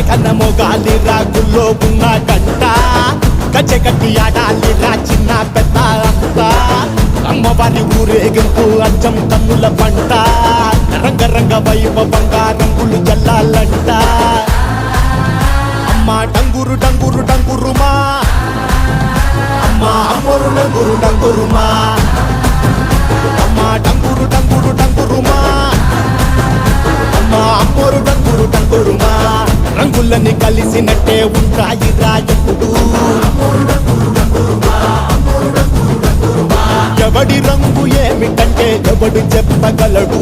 గగనమో గాలి రాగుల్లో ఉన్న గంట గజ్జెగట్టి ఆడాలిరా చిన్న పెద్ద అంతా అమ్మవారి ఊరేగింపు అచ్చం కన్నుల పంట రంగరంగ వైభవంగా రంగులు జల్లాలంట అమ్మ డంగురు డంగురు డంగురుమా అమ్మ అమ్మోరు డంగురు డంగురుమా అమ్మ డంగురు డంగురు డంగురుమా అమ్మ అమ్మోరు డంగురు డంగురుమా రంగులని కలిసినట్టే ఉంటాయి రాయప్పుడు ఎవడి రంగు ఏమిటంటే ఎవడు చెప్పగలడు